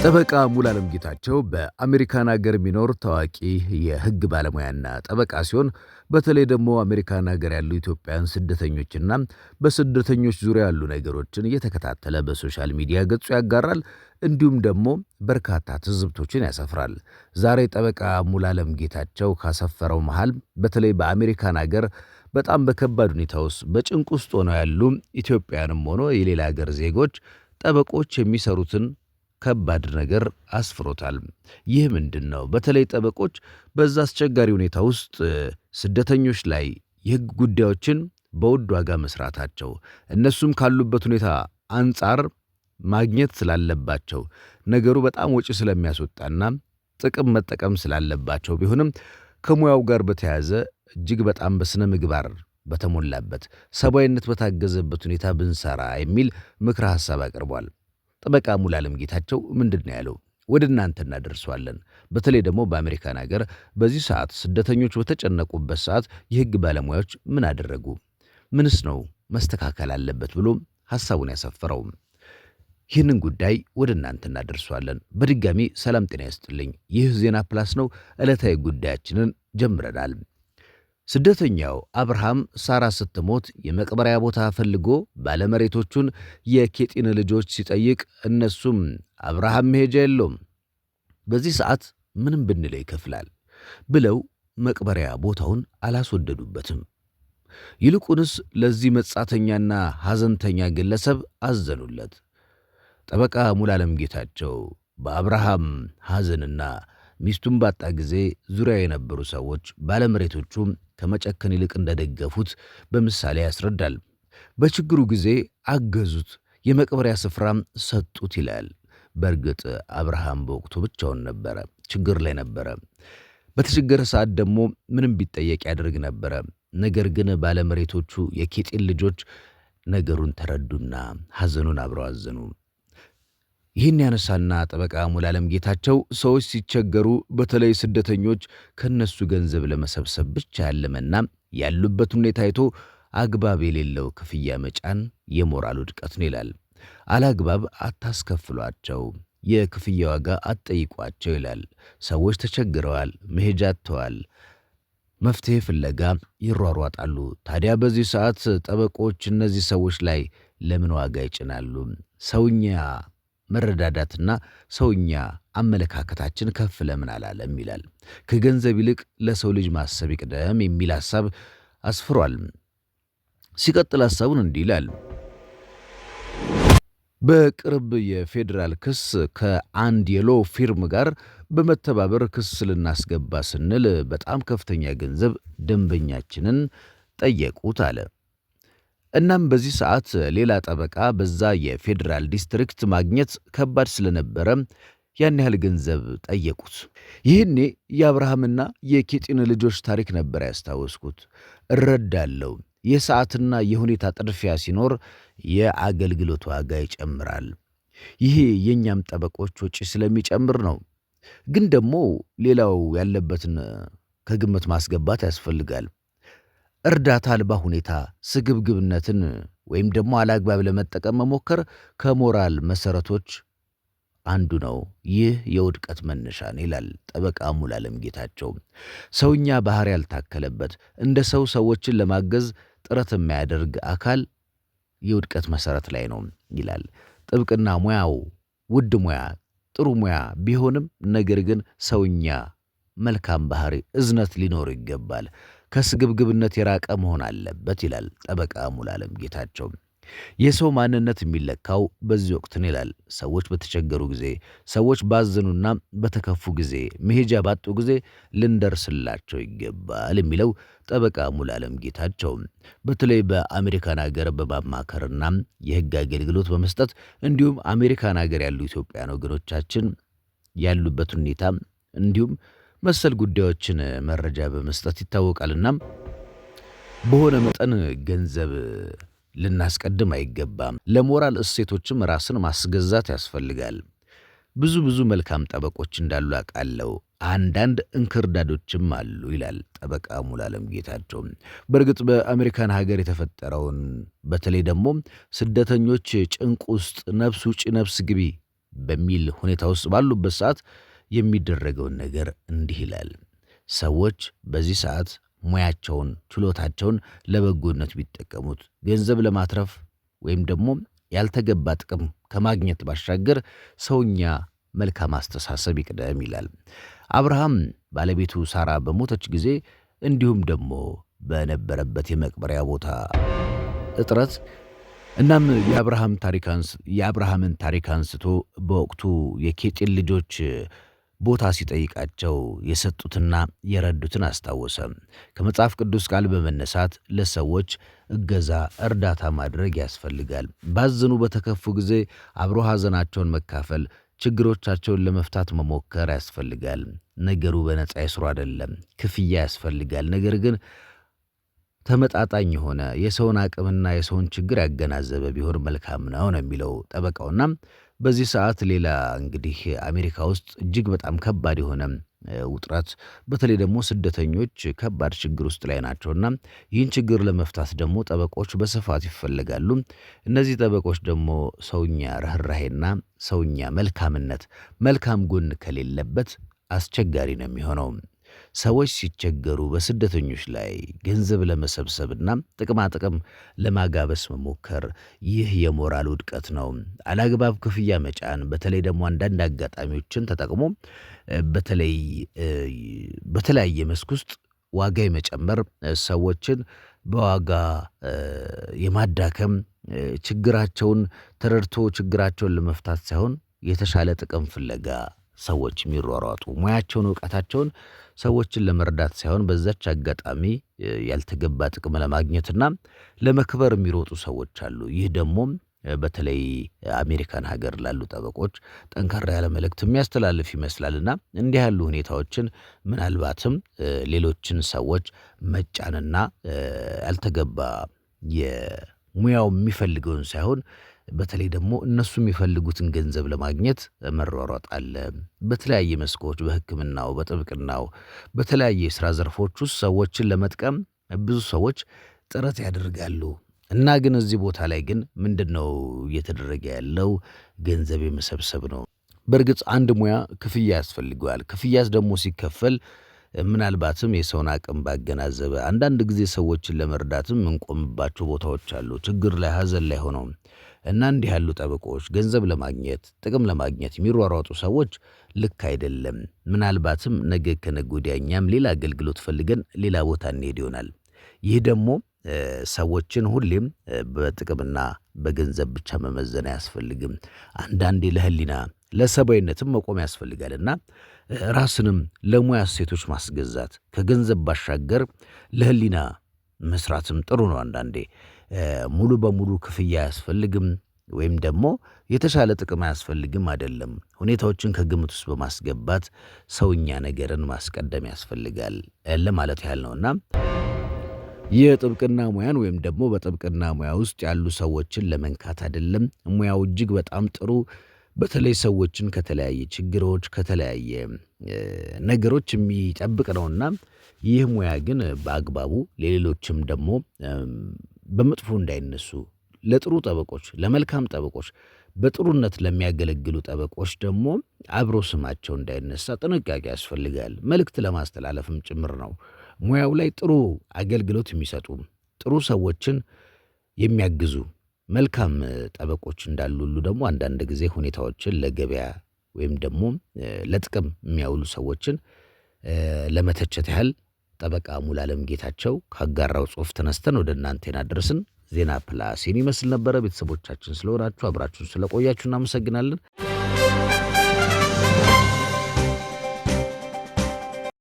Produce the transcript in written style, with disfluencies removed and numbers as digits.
ጠበቃ ሙሉዓለም ጌታቸው በአሜሪካን ሀገር የሚኖር ታዋቂ የሕግ ባለሙያና ጠበቃ ሲሆን በተለይ ደግሞ አሜሪካን ሀገር ያሉ ኢትዮጵያውያን ስደተኞችና በስደተኞች ዙሪያ ያሉ ነገሮችን እየተከታተለ በሶሻል ሚዲያ ገጹ ያጋራል። እንዲሁም ደግሞ በርካታ ትዝብቶችን ያሰፍራል። ዛሬ ጠበቃ ሙሉዓለም ጌታቸው ካሰፈረው መሃል በተለይ በአሜሪካን ሀገር በጣም በከባድ ሁኔታ ውስጥ በጭንቅ ውስጥ ሆነው ያሉ ኢትዮጵያውያንም ሆኖ የሌላ ሀገር ዜጎች ጠበቆች የሚሰሩትን ከባድ ነገር አስፍሮታል። ይህ ምንድነው? በተለይ ጠበቆች በዛ አስቸጋሪ ሁኔታ ውስጥ ስደተኞች ላይ የሕግ ጉዳዮችን በውድ ዋጋ መስራታቸው እነሱም ካሉበት ሁኔታ አንጻር ማግኘት ስላለባቸው ነገሩ በጣም ወጪ ስለሚያስወጣና ጥቅም መጠቀም ስላለባቸው ቢሆንም ከሙያው ጋር በተያያዘ እጅግ በጣም በስነ ምግባር በተሞላበት ሰብአዊነት በታገዘበት ሁኔታ ብንሰራ የሚል ምክረ ሐሳብ አቅርቧል። ጠበቃ ሙሉዓለም ጌታቸው ምንድነው ያለው? ወደ እናንተ እናደርሰዋለን። በተለይ ደግሞ በአሜሪካን ሀገር በዚህ ሰዓት ስደተኞች በተጨነቁበት ሰዓት የሕግ ባለሙያዎች ምን አደረጉ? ምንስ ነው መስተካከል አለበት ብሎ ሐሳቡን ያሰፈረው? ይህንን ጉዳይ ወደ እናንተ እናደርሰዋለን። በድጋሚ ሰላም ጤና ይስጥልኝ። ይህ ዜና ፕላስ ነው። ዕለታዊ ጉዳያችንን ጀምረናል። ስደተኛው አብርሃም ሳራ ስትሞት የመቅበሪያ ቦታ ፈልጎ ባለመሬቶቹን የኬጢን ልጆች ሲጠይቅ እነሱም አብርሃም መሄጃ የለውም፣ በዚህ ሰዓት ምንም ብንለው ይከፍላል ብለው መቅበሪያ ቦታውን አላስወደዱበትም። ይልቁንስ ለዚህ መጻተኛና ሐዘንተኛ ግለሰብ አዘኑለት። ጠበቃ ሙሉዓለም ጌታቸው በአብርሃም ሐዘንና ሚስቱን ባጣ ጊዜ ዙሪያ የነበሩ ሰዎች ባለመሬቶቹም ከመጨከን ይልቅ እንደደገፉት በምሳሌ ያስረዳል። በችግሩ ጊዜ አገዙት፣ የመቅበሪያ ስፍራም ሰጡት ይላል። በእርግጥ አብርሃም በወቅቱ ብቻውን ነበረ፣ ችግር ላይ ነበረ። በተቸገረ ሰዓት ደግሞ ምንም ቢጠየቅ ያደርግ ነበረ። ነገር ግን ባለመሬቶቹ የኬጢን ልጆች ነገሩን ተረዱና ሐዘኑን አብረው አዘኑ። ይህን ያነሳና ጠበቃ ሙሉዓለም ጌታቸው ሰዎች ሲቸገሩ በተለይ ስደተኞች ከነሱ ገንዘብ ለመሰብሰብ ብቻ ያለመና ያሉበት ሁኔታ አይቶ አግባብ የሌለው ክፍያ መጫን የሞራል ውድቀት ነው ይላል። አላግባብ አታስከፍሏቸው፣ የክፍያ ዋጋ አትጠይቋቸው ይላል። ሰዎች ተቸግረዋል፣ መሄጃ አጥተዋል፣ መፍትሄ ፍለጋ ይሯሯጣሉ። ታዲያ በዚህ ሰዓት ጠበቆች እነዚህ ሰዎች ላይ ለምን ዋጋ ይጭናሉ? ሰውኛ መረዳዳትና ሰውኛ አመለካከታችን ከፍ ለምን አላለም ይላል። ከገንዘብ ይልቅ ለሰው ልጅ ማሰብ ይቅደም የሚል ሐሳብ አስፍሯል። ሲቀጥል ሐሳቡን እንዲህ ይላል። በቅርብ የፌዴራል ክስ ከአንድ የሎ ፊርም ጋር በመተባበር ክስ ልናስገባ ስንል በጣም ከፍተኛ ገንዘብ ደንበኛችንን ጠየቁት አለ። እናም በዚህ ሰዓት ሌላ ጠበቃ በዛ የፌዴራል ዲስትሪክት ማግኘት ከባድ ስለነበረ ያን ያህል ገንዘብ ጠየቁት። ይህኔ የአብርሃምና የኬጢን ልጆች ታሪክ ነበር ያስታወስኩት። እረዳለሁ፣ የሰዓትና የሁኔታ ጥድፊያ ሲኖር የአገልግሎት ዋጋ ይጨምራል። ይሄ የእኛም ጠበቆች ወጪ ስለሚጨምር ነው። ግን ደግሞ ሌላው ያለበትን ከግምት ማስገባት ያስፈልጋል። እርዳታ አልባ ሁኔታ ስግብግብነትን ወይም ደግሞ አላግባብ ለመጠቀም መሞከር ከሞራል መሰረቶች አንዱ ነው። ይህ የውድቀት መነሻ ነው ይላል ጠበቃ ሙሉዓለም ጌታቸው። ሰውኛ ባህሪ ያልታከለበት እንደ ሰው ሰዎችን ለማገዝ ጥረት የሚያደርግ አካል የውድቀት መሰረት ላይ ነው ይላል። ጥብቅና ሙያው ውድ ሙያ፣ ጥሩ ሙያ ቢሆንም ነገር ግን ሰውኛ መልካም ባህሪ፣ እዝነት ሊኖር ይገባል። ከስግብግብነት የራቀ መሆን አለበት ይላል ጠበቃ ሙሉዓለም ጌታቸው። የሰው ማንነት የሚለካው በዚህ ወቅት ነው ይላል። ሰዎች በተቸገሩ ጊዜ፣ ሰዎች ባዘኑና በተከፉ ጊዜ፣ መሄጃ ባጡ ጊዜ ልንደርስላቸው ይገባል የሚለው ጠበቃ ሙሉዓለም ጌታቸው በተለይ በአሜሪካን ሀገር በማማከርና የሕግ አገልግሎት በመስጠት እንዲሁም አሜሪካን ሀገር ያሉ ኢትዮጵያውያን ወገኖቻችን ያሉበት ሁኔታ እንዲሁም መሰል ጉዳዮችን መረጃ በመስጠት ይታወቃልና በሆነ መጠን ገንዘብ ልናስቀድም አይገባም። ለሞራል እሴቶችም ራስን ማስገዛት ያስፈልጋል። ብዙ መልካም ጠበቆች እንዳሉ አውቃለሁ፣ አንዳንድ እንክርዳዶችም አሉ ይላል ጠበቃ ሙሉዓለም ጌታቸው። በእርግጥ በአሜሪካን ሀገር የተፈጠረውን በተለይ ደግሞ ስደተኞች ጭንቅ ውስጥ ነፍስ ውጪ ነፍስ ግቢ በሚል ሁኔታ ውስጥ ባሉበት ሰዓት የሚደረገውን ነገር እንዲህ ይላል። ሰዎች በዚህ ሰዓት ሙያቸውን፣ ችሎታቸውን ለበጎነት ቢጠቀሙት ገንዘብ ለማትረፍ ወይም ደግሞ ያልተገባ ጥቅም ከማግኘት ባሻገር ሰውኛ መልካም አስተሳሰብ ይቅደም ይላል። አብርሃም ባለቤቱ ሳራ በሞተች ጊዜ እንዲሁም ደግሞ በነበረበት የመቅበሪያ ቦታ እጥረት እናም የአብርሃምን ታሪክ አንስቶ በወቅቱ የኬጢን ልጆች ቦታ ሲጠይቃቸው የሰጡትና የረዱትን አስታወሰ። ከመጽሐፍ ቅዱስ ቃል በመነሳት ለሰዎች እገዛ፣ እርዳታ ማድረግ ያስፈልጋል። ባዘኑ በተከፉ ጊዜ አብሮ ሐዘናቸውን መካፈል፣ ችግሮቻቸውን ለመፍታት መሞከር ያስፈልጋል። ነገሩ በነጻ ይስሩ አይደለም፣ ክፍያ ያስፈልጋል። ነገር ግን ተመጣጣኝ የሆነ የሰውን አቅምና የሰውን ችግር ያገናዘበ ቢሆን መልካም ነው የሚለው ጠበቃውና በዚህ ሰዓት ሌላ እንግዲህ አሜሪካ ውስጥ እጅግ በጣም ከባድ የሆነ ውጥረት በተለይ ደግሞ ስደተኞች ከባድ ችግር ውስጥ ላይ ናቸውና ይህን ችግር ለመፍታት ደግሞ ጠበቆች በስፋት ይፈልጋሉ። እነዚህ ጠበቆች ደግሞ ሰውኛ ርህራሄና ሰውኛ መልካም ጎን ከሌለበት አስቸጋሪ ነው የሚሆነው። ሰዎች ሲቸገሩ በስደተኞች ላይ ገንዘብ ለመሰብሰብና ጥቅማ ጥቅም ለማጋበስ መሞከር ይህ የሞራል ውድቀት ነው። አላግባብ ክፍያ መጫን፣ በተለይ ደግሞ አንዳንድ አጋጣሚዎችን ተጠቅሞ በተለያየ መስክ ውስጥ ዋጋ የመጨመር ሰዎችን በዋጋ የማዳከም ችግራቸውን ተረድቶ ችግራቸውን ለመፍታት ሳይሆን የተሻለ ጥቅም ፍለጋ ሰዎች የሚሯሯጡ ሙያቸውን፣ ዕውቀታቸውን ሰዎችን ለመርዳት ሳይሆን በዛች አጋጣሚ ያልተገባ ጥቅም ለማግኘትና ለመክበር የሚሮጡ ሰዎች አሉ። ይህ ደግሞ በተለይ አሜሪካን ሀገር ላሉ ጠበቆች ጠንካራ ያለ መልእክት የሚያስተላልፍ ይመስላልና እንዲህ ያሉ ሁኔታዎችን ምናልባትም ሌሎችን ሰዎች መጫንና ያልተገባ የሙያው የሚፈልገውን ሳይሆን በተለይ ደግሞ እነሱ የሚፈልጉትን ገንዘብ ለማግኘት መሯሯጥ አለ። በተለያየ መስኮች፣ በሕክምናው፣ በጥብቅናው፣ በተለያየ የሥራ ዘርፎች ውስጥ ሰዎችን ለመጥቀም ብዙ ሰዎች ጥረት ያደርጋሉ እና ግን እዚህ ቦታ ላይ ግን ምንድነው እየተደረገ ያለው? ገንዘብ የመሰብሰብ ነው። በእርግጥ አንድ ሙያ ክፍያ ያስፈልገዋል። ክፍያስ ደግሞ ሲከፈል ምናልባትም የሰውን አቅም ባገናዘበ አንዳንድ ጊዜ ሰዎችን ለመርዳትም እንቆምባቸው ቦታዎች አሉ፣ ችግር ላይ ሐዘን ላይ ሆነው እና እንዲህ ያሉ ጠበቆች ገንዘብ ለማግኘት ጥቅም ለማግኘት የሚሯሯጡ ሰዎች ልክ አይደለም። ምናልባትም ነገ ከነገ ወዲያ እኛም ሌላ አገልግሎት ፈልገን ሌላ ቦታ እንሄድ ይሆናል። ይህ ደግሞ ሰዎችን ሁሌም በጥቅምና በገንዘብ ብቻ መመዘን አያስፈልግም። አንዳንዴ ለህሊና ለሰብአዊነትም መቆም ያስፈልጋልና ራስንም ለሙያ እሴቶች ማስገዛት ከገንዘብ ባሻገር ለህሊና መስራትም ጥሩ ነው። አንዳንዴ ሙሉ በሙሉ ክፍያ አያስፈልግም ወይም ደግሞ የተሻለ ጥቅም አያስፈልግም አይደለም። ሁኔታዎችን ከግምት ውስጥ በማስገባት ሰውኛ ነገርን ማስቀደም ያስፈልጋል ለማለት ያህል ነውና የጥብቅና ሙያን ወይም ደግሞ በጥብቅና ሙያ ውስጥ ያሉ ሰዎችን ለመንካት አይደለም። ሙያው እጅግ በጣም ጥሩ በተለይ ሰዎችን ከተለያየ ችግሮች ከተለያየ ነገሮች የሚጠብቅ ነውና ይህ ሙያ ግን በአግባቡ ለሌሎችም ደግሞ በመጥፎ እንዳይነሱ ለጥሩ ጠበቆች፣ ለመልካም ጠበቆች፣ በጥሩነት ለሚያገለግሉ ጠበቆች ደግሞ አብሮ ስማቸው እንዳይነሳ ጥንቃቄ ያስፈልጋል። መልእክት ለማስተላለፍም ጭምር ነው። ሙያው ላይ ጥሩ አገልግሎት የሚሰጡ ጥሩ ሰዎችን የሚያግዙ መልካም ጠበቆች እንዳሉ ሁሉ ደግሞ አንዳንድ ጊዜ ሁኔታዎችን ለገበያ ወይም ደግሞ ለጥቅም የሚያውሉ ሰዎችን ለመተቸት ያህል ጠበቃ ሙሉዓለም ጌታቸው ካጋራው ጽሑፍ ተነስተን ወደ እናንተ ያደረስን ዜና ፕላስ ይመስል ነበረ። ቤተሰቦቻችን ስለሆናችሁ አብራችሁን ስለቆያችሁ እናመሰግናለን።